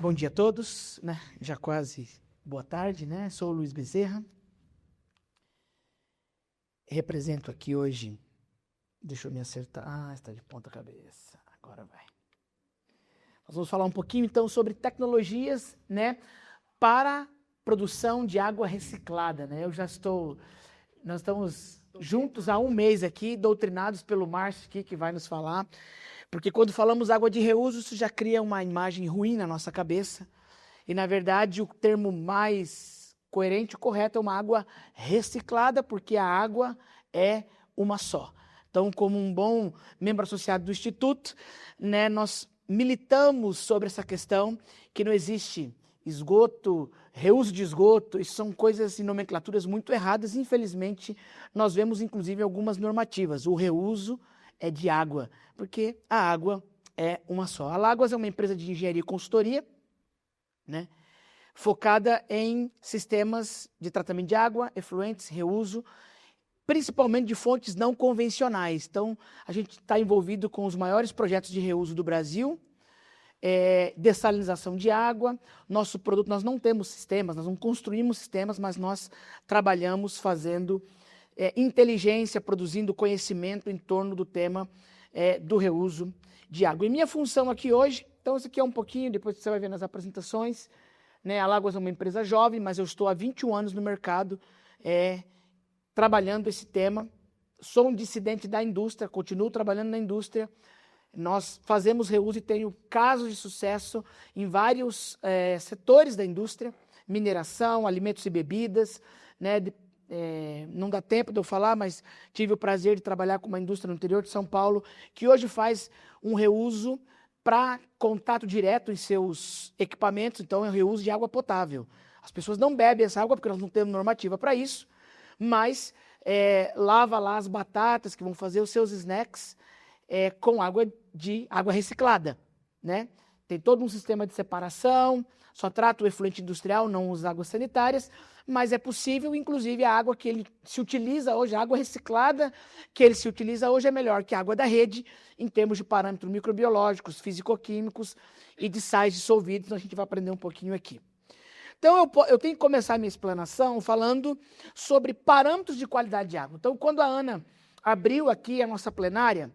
Bom dia a todos, né? Já quase boa tarde, né? Sou o Luiz Bezerra. Represento aqui hoje, deixa eu me acertar, está de ponta cabeça, agora vai. Nós vamos falar um pouquinho então sobre tecnologias, né, para produção de água reciclada, né? Nós estamos juntos há um mês aqui, doutrinados pelo Márcio aqui, que vai nos falar, porque quando falamos água de reuso, isso já cria uma imagem ruim na nossa cabeça, e na verdade o termo mais coerente e correto é uma água reciclada, porque a água é uma só. Então, como um bom membro associado do Instituto, né, nós militamos sobre essa questão que não existe esgoto, reuso de esgoto, isso são coisas e nomenclaturas muito erradas. Infelizmente, nós vemos inclusive algumas normativas. O reuso é de água, porque a água é uma só. A Láguas é uma empresa de engenharia e consultoria, né, focada em sistemas de tratamento de água, efluentes, reuso, principalmente de fontes não convencionais. Então, a gente está envolvido com os maiores projetos de reuso do Brasil, dessalinização de água. Nosso produto, nós não temos sistemas, nós não construímos sistemas, mas nós trabalhamos fazendo inteligência, produzindo conhecimento em torno do tema do reuso de água. E minha função aqui hoje, então isso aqui é um pouquinho, depois você vai ver nas apresentações, né? A Láguas é uma empresa jovem, mas eu estou há 21 anos no mercado, trabalhando esse tema. Sou um dissidente da indústria, continuo trabalhando na indústria. Nós fazemos reuso e tenho casos de sucesso em vários setores da indústria, mineração, alimentos e bebidas, né? Não dá tempo de eu falar, mas tive o prazer de trabalhar com uma indústria no interior de São Paulo, que hoje faz um reuso para contato direto em seus equipamentos, então é o reuso de água potável. As pessoas não bebem essa água porque nós não temos normativa para isso, mas lava lá as batatas que vão fazer os seus snacks com água reciclada, né? Tem todo um sistema de separação, só trata o efluente industrial, não usa águas sanitárias, mas é possível, inclusive a água que ele se utiliza hoje, a água reciclada que ele se utiliza hoje é melhor que a água da rede, em termos de parâmetros microbiológicos, físico-químicos e de sais dissolvidos. Então a gente vai aprender um pouquinho aqui. Então eu tenho que começar a minha explanação falando sobre parâmetros de qualidade de água. Então quando a Ana abriu aqui a nossa plenária,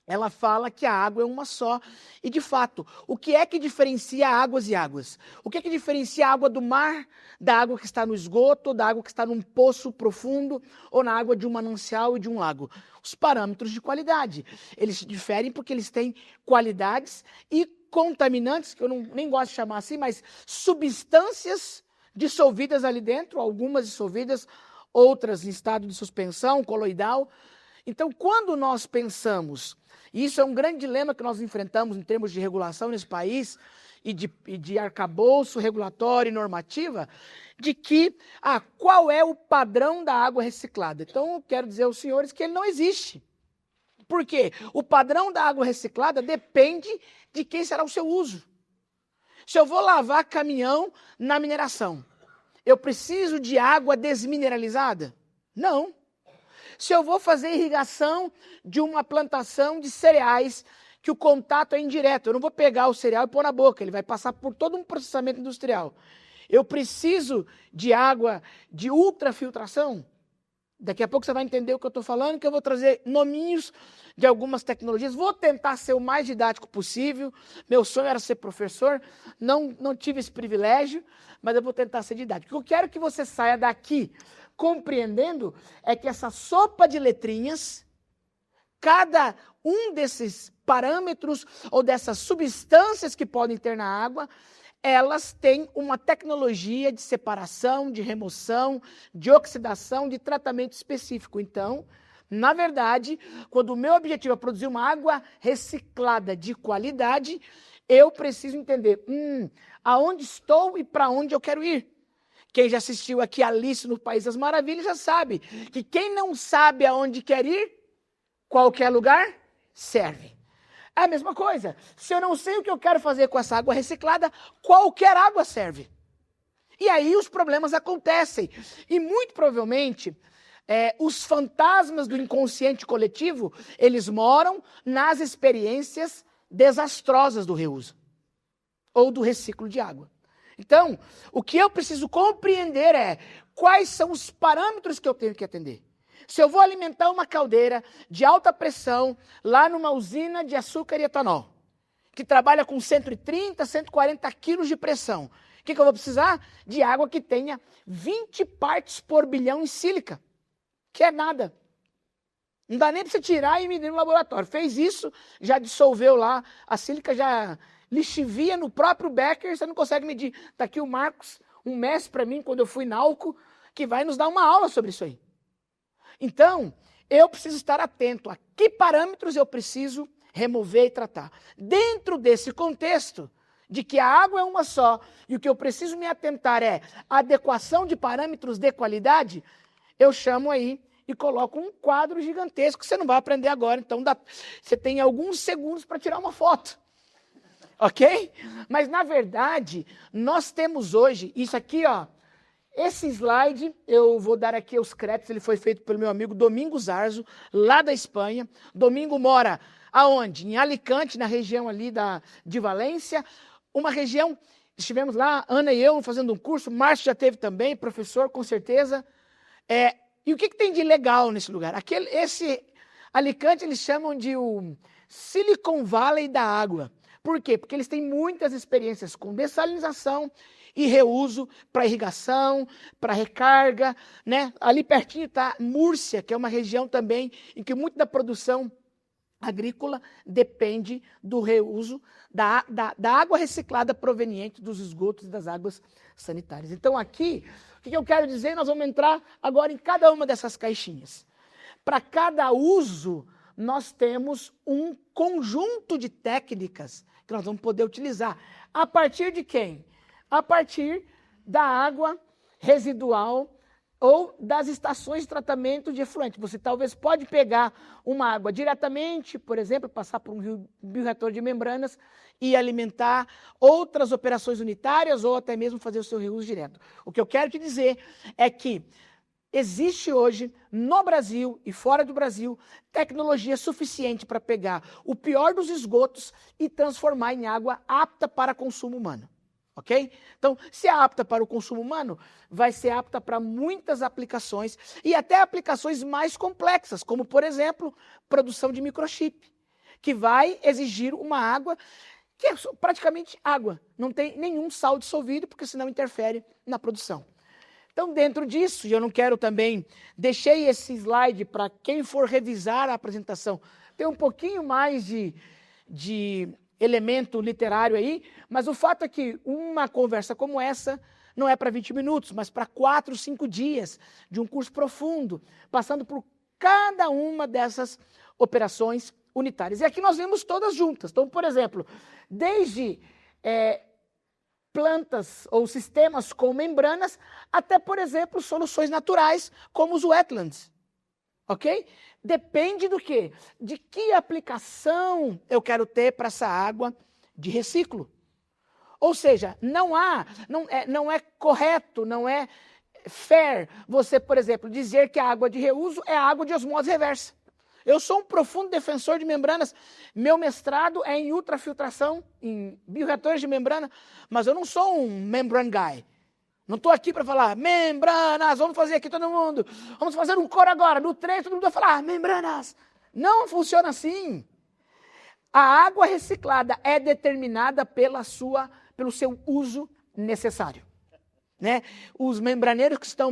ela fala que a água é uma só. E, de fato, o que é que diferencia águas e águas? O que é que diferencia a água do mar da água que está no esgoto, da água que está num poço profundo ou na água de um manancial e de um lago? Os parâmetros de qualidade. Eles se diferem porque eles têm qualidades e contaminantes, que eu nem gosto de chamar assim, mas substâncias dissolvidas ali dentro, algumas dissolvidas, outras em estado de suspensão, coloidal. Então, quando nós pensamos, e isso é um grande dilema que nós enfrentamos em termos de regulação nesse país, e de arcabouço regulatório e normativa, de que qual é o padrão da água reciclada? Então, eu quero dizer aos senhores que ele não existe. Por quê? O padrão da água reciclada depende de quem será o seu uso. Se eu vou lavar caminhão na mineração, eu preciso de água desmineralizada? Não. Se eu vou fazer irrigação de uma plantação de cereais, que o contato é indireto, eu não vou pegar o cereal e pôr na boca, ele vai passar por todo um processamento industrial. Eu preciso de água de ultrafiltração? Daqui a pouco você vai entender o que eu estou falando, que eu vou trazer nominhos de algumas tecnologias. Vou tentar ser o mais didático possível. Meu sonho era ser professor, não tive esse privilégio, mas eu vou tentar ser didático. O que eu quero que você saia daqui compreendendo é que essa sopa de letrinhas, cada um desses parâmetros ou dessas substâncias que podem ter na água, elas têm uma tecnologia de separação, de remoção, de oxidação, de tratamento específico. Então, na verdade, quando o meu objetivo é produzir uma água reciclada de qualidade, eu preciso entender aonde estou e para onde eu quero ir. Quem já assistiu aqui Alice no País das Maravilhas já sabe que quem não sabe aonde quer ir, qualquer lugar serve. É a mesma coisa. Se eu não sei o que eu quero fazer com essa água reciclada, qualquer água serve. E aí os problemas acontecem. E muito provavelmente, os fantasmas do inconsciente coletivo, eles moram nas experiências desastrosas do reuso. ou do reciclo de água. Então, o que eu preciso compreender é quais são os parâmetros que eu tenho que atender. Se eu vou alimentar uma caldeira de alta pressão lá numa usina de açúcar e etanol, que trabalha com 130, 140 quilos de pressão, o que eu vou precisar? De água que tenha 20 partes por bilhão em sílica, que é nada. Não dá nem para você tirar e medir no laboratório. Fez isso, já dissolveu lá, a sílica já lixivia no próprio becker, você não consegue medir. Está aqui o Marcos, um mestre para mim, quando eu fui na Alco, que vai nos dar uma aula sobre isso aí. Então, eu preciso estar atento a que parâmetros eu preciso remover e tratar. Dentro desse contexto, de que a água é uma só, e o que eu preciso me atentar é a adequação de parâmetros de qualidade, eu chamo aí e coloco um quadro gigantesco, que você não vai aprender agora, então você tem alguns segundos para tirar uma foto. Ok? Mas, na verdade, nós temos hoje, isso aqui, ó, esse slide, eu vou dar aqui os créditos, ele foi feito pelo meu amigo Domingo Zarzo, lá da Espanha. Domingo mora aonde? Em Alicante, na região ali de Valência, uma região, estivemos lá, Ana e eu, fazendo um curso, Márcio já teve também, professor, com certeza. E o que tem de legal nesse lugar? Esse Alicante, eles chamam de o Silicon Valley da água. Por quê? Porque eles têm muitas experiências com dessalinização e reuso para irrigação, para recarga, né? Ali pertinho está Múrcia, que é uma região também em que muito da produção agrícola depende do reuso da água reciclada proveniente dos esgotos e das águas sanitárias. Então aqui, o que eu quero dizer? Nós vamos entrar agora em cada uma dessas caixinhas. Para cada uso, nós temos um conjunto de técnicas que nós vamos poder utilizar. A partir de quem? A partir da água residual ou das estações de tratamento de efluente. Você talvez pode pegar uma água diretamente, por exemplo, passar por um bioreator de membranas e alimentar outras operações unitárias ou até mesmo fazer o seu reuso direto. O que eu quero te dizer é que existe hoje, no Brasil e fora do Brasil, tecnologia suficiente para pegar o pior dos esgotos e transformar em água apta para consumo humano. Ok? Então, se é apta para o consumo humano, vai ser apta para muitas aplicações e até aplicações mais complexas, como, por exemplo, produção de microchip, que vai exigir uma água que é praticamente água, não tem nenhum sal dissolvido, porque senão interfere na produção. Então, dentro disso, e eu não quero também, deixei esse slide para quem for revisar a apresentação, tem um pouquinho mais de elemento literário aí, mas o fato é que uma conversa como essa não é para 20 minutos, mas para 4, 5 dias de um curso profundo, passando por cada uma dessas operações unitárias. E aqui nós vemos todas juntas. Então, por exemplo, desde plantas ou sistemas com membranas, até, por exemplo, soluções naturais, como os wetlands. Ok? Depende do quê? De que aplicação eu quero ter para essa água de reciclo. Ou seja, não é correto, não é fair você, por exemplo, dizer que a água de reuso é a água de osmose reversa. Eu sou um profundo defensor de membranas. Meu mestrado é em ultrafiltração, em bioreatores de membrana, mas eu não sou um membrane guy. Não estou aqui para falar, membranas, vamos fazer aqui todo mundo. Vamos fazer um coro agora. No 3, todo mundo vai falar, membranas. Não funciona assim. A água reciclada é determinada pelo seu uso necessário. Né? Os membraneiros que estão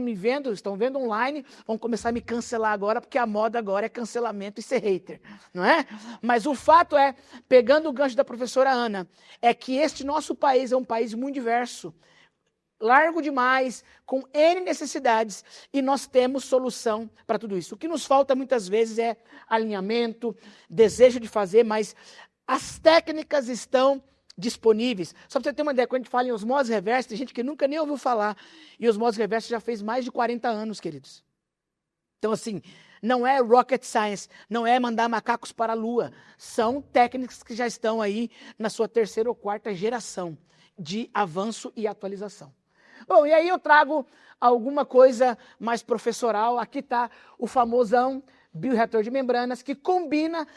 vendo online, vão começar a me cancelar agora, porque a moda agora é cancelamento e ser hater, não é? Mas o fato é, pegando o gancho da professora Ana, é que este nosso país é um país muito diverso, largo demais, com N necessidades, e nós temos solução para tudo isso. O que nos falta muitas vezes é alinhamento, desejo de fazer, mas as técnicas estão disponíveis. Só para você ter uma ideia, quando a gente fala em osmose reversa, tem gente que nunca nem ouviu falar. E osmose reversa já fez mais de 40 anos, queridos. Então, assim, não é rocket science, não é mandar macacos para a lua. São técnicas que já estão aí na sua 3ª ou 4ª geração de avanço e atualização. Bom, e aí eu trago alguma coisa mais professoral. Aqui está o famosão bioreator de membranas, que combina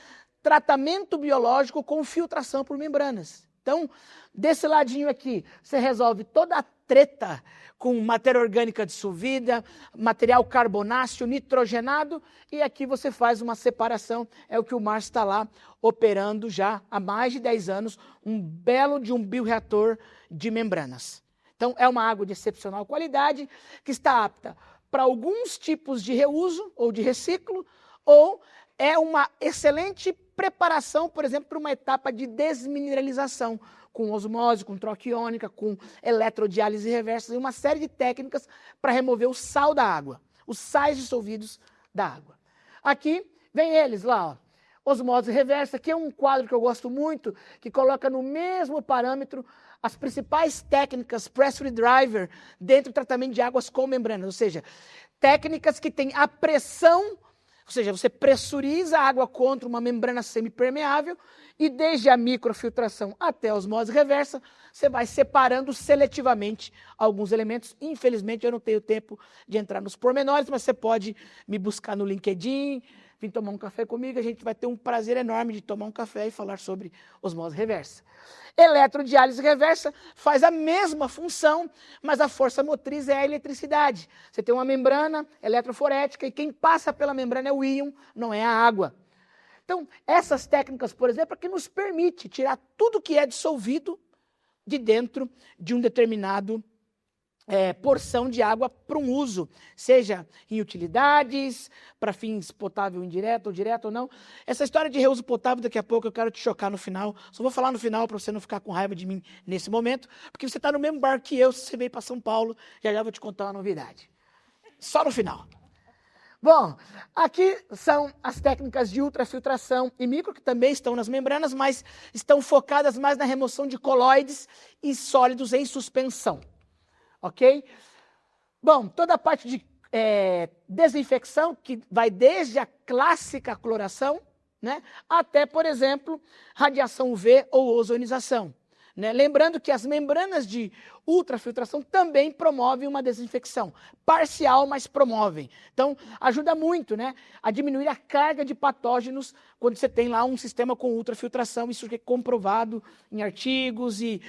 tratamento biológico com filtração por membranas. Então, desse ladinho aqui, você resolve toda a treta com matéria orgânica dissolvida, material carbonáceo, nitrogenado, e aqui você faz uma separação, é o que o Márcio está lá operando já há mais de 10 anos, um belo de um bioreator de membranas. Então, é uma água de excepcional qualidade, que está apta para alguns tipos de reuso ou de reciclo, ou é uma excelente preparação, por exemplo, para uma etapa de desmineralização, com osmose, com troca iônica, com eletrodiálise reversa, e uma série de técnicas para remover o sal da água, os sais dissolvidos da água. Aqui vem eles lá, ó. Osmose reversa, que é um quadro que eu gosto muito, que coloca no mesmo parâmetro as principais técnicas pressure driver dentro do tratamento de águas com membranas, ou seja, técnicas que têm a pressão, ou seja, você pressuriza a água contra uma membrana semipermeável e desde a microfiltração até a osmose reversa, você vai separando seletivamente alguns elementos. Infelizmente, eu não tenho tempo de entrar nos pormenores, mas você pode me buscar no LinkedIn, vir tomar um café comigo, a gente vai ter um prazer enorme de tomar um café e falar sobre osmose reversa. Eletrodiálise reversa faz a mesma função, mas a força motriz é a eletricidade. Você tem uma membrana eletroforética e quem passa pela membrana é o íon, não é a água. Então, essas técnicas, por exemplo, é que nos permite tirar tudo que é dissolvido de dentro de um determinado porção de água para um uso, seja em utilidades, para fins potável indireto ou direto ou não. Essa história de reuso potável, daqui a pouco eu quero te chocar no final. Só vou falar no final para você não ficar com raiva de mim nesse momento, porque você está no mesmo barco que eu, se você veio para São Paulo, já vou te contar uma novidade. Só no final. Bom, aqui são as técnicas de ultrafiltração e micro, que também estão nas membranas, mas estão focadas mais na remoção de colóides e sólidos em suspensão. Ok? Bom, toda a parte de desinfecção, que vai desde a clássica cloração, né, até, por exemplo, radiação UV ou ozonização. Né? Lembrando que as membranas de ultrafiltração também promovem uma desinfecção. Parcial, mas promovem. Então, ajuda muito, né, a diminuir a carga de patógenos quando você tem lá um sistema com ultrafiltração. Isso é comprovado em artigos e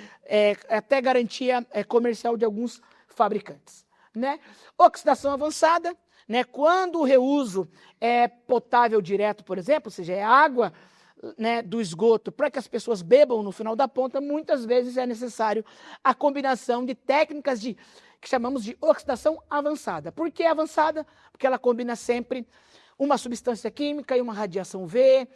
até garantia comercial de alguns fabricantes. Né? Oxidação avançada, né, quando o reuso é potável direto, por exemplo, ou seja, é água, né, do esgoto para que as pessoas bebam no final da ponta, muitas vezes é necessário a combinação de técnicas que chamamos de oxidação avançada. Por que avançada? Porque ela combina sempre uma substância química e uma radiação UV,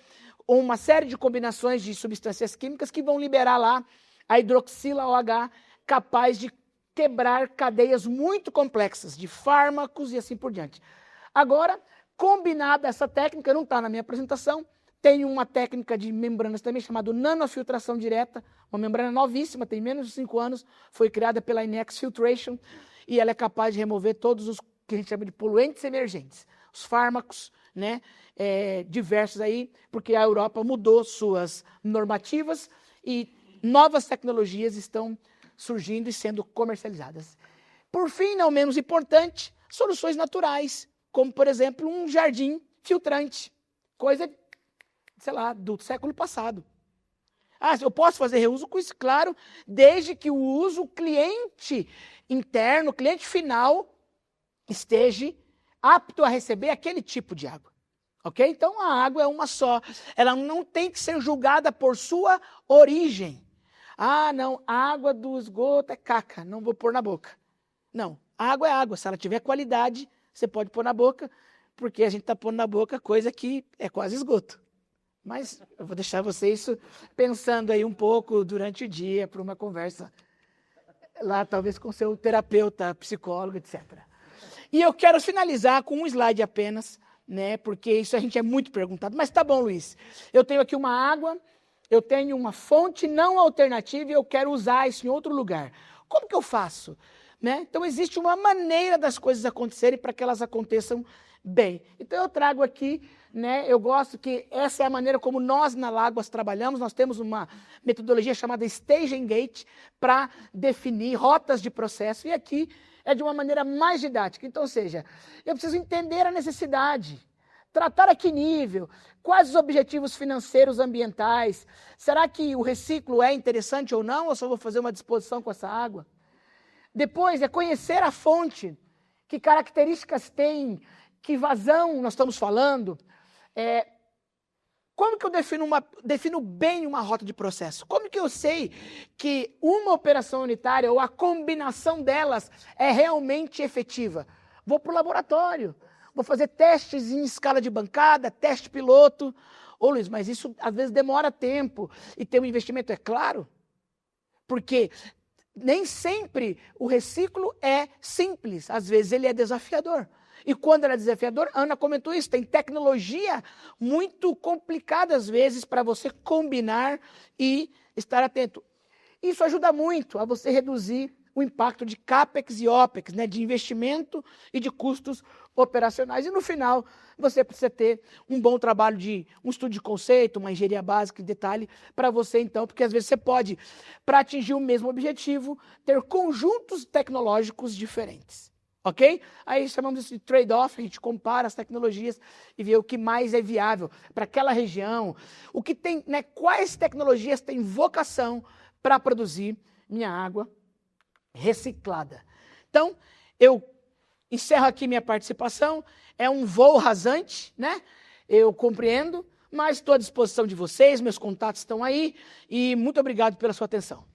ou uma série de combinações de substâncias químicas que vão liberar lá a hidroxila OH, capaz de quebrar cadeias muito complexas de fármacos e assim por diante. Agora, combinada essa técnica, não está na minha apresentação, tem uma técnica de membranas também chamada nanofiltração direta, uma membrana novíssima, tem menos de 5 anos, foi criada pela Inex Filtration e ela é capaz de remover todos os que a gente chama de poluentes emergentes, os fármacos, né, diversos aí, porque a Europa mudou suas normativas e novas tecnologias estão surgindo e sendo comercializadas. Por fim, não menos importante, soluções naturais, como por exemplo um jardim filtrante, coisa, sei lá, do século passado. Ah, eu posso fazer reuso com isso? Claro, desde que o uso cliente interno, cliente final, esteja apto a receber aquele tipo de água. Ok? Então, a água é uma só. Ela não tem que ser julgada por sua origem. Ah, não, a água do esgoto é caca, não vou pôr na boca. Não, a água é água. Se ela tiver qualidade, você pode pôr na boca, porque a gente está pondo na boca coisa que é quase esgoto. Mas eu vou deixar você isso pensando aí um pouco durante o dia, para uma conversa lá, talvez com seu terapeuta, psicólogo, etc. E eu quero finalizar com um slide apenas, né, porque isso a gente é muito perguntado. Mas tá bom, Luiz, eu tenho aqui uma água, eu tenho uma fonte não alternativa e eu quero usar isso em outro lugar. Como que eu faço? Né? Então, existe uma maneira das coisas acontecerem para que elas aconteçam bem. Então, eu trago aqui, né, eu gosto que essa é a maneira como nós na Láguas trabalhamos. Nós temos uma metodologia chamada Staging Gate para definir rotas de processo. E aqui é de uma maneira mais didática. Então, ou seja, eu preciso entender a necessidade. Tratar a que nível? Quais os objetivos financeiros ambientais? Será que o reciclo é interessante ou não? Ou só vou fazer uma disposição com essa água? Depois é conhecer a fonte. Que características tem? Que vazão nós estamos falando? Como que eu defino bem uma rota de processo? Como que eu sei que uma operação unitária ou a combinação delas é realmente efetiva? Vou para o laboratório, vou fazer testes em escala de bancada, teste piloto. Ô Luiz, mas isso às vezes demora tempo e tem um investimento, é claro. Porque nem sempre o reciclo é simples, às vezes ele é desafiador. E quando ele é desafiador, Ana comentou isso, tem tecnologia muito complicada às vezes para você combinar e estar atento. Isso ajuda muito a você reduzir o impacto de CAPEX e OPEX, né, de investimento e de custos operacionais. E no final, você precisa ter um bom trabalho de um estudo de conceito, uma engenharia básica em detalhe para você então, porque às vezes você pode, para atingir o mesmo objetivo, ter conjuntos tecnológicos diferentes. Ok? Aí chamamos isso de trade-off, a gente compara as tecnologias e vê o que mais é viável para aquela região, o que tem, né, quais tecnologias têm vocação para produzir minha água reciclada. Então, eu encerro aqui minha participação, é um voo rasante, né? Eu compreendo, mas estou à disposição de vocês, meus contatos estão aí, e muito obrigado pela sua atenção.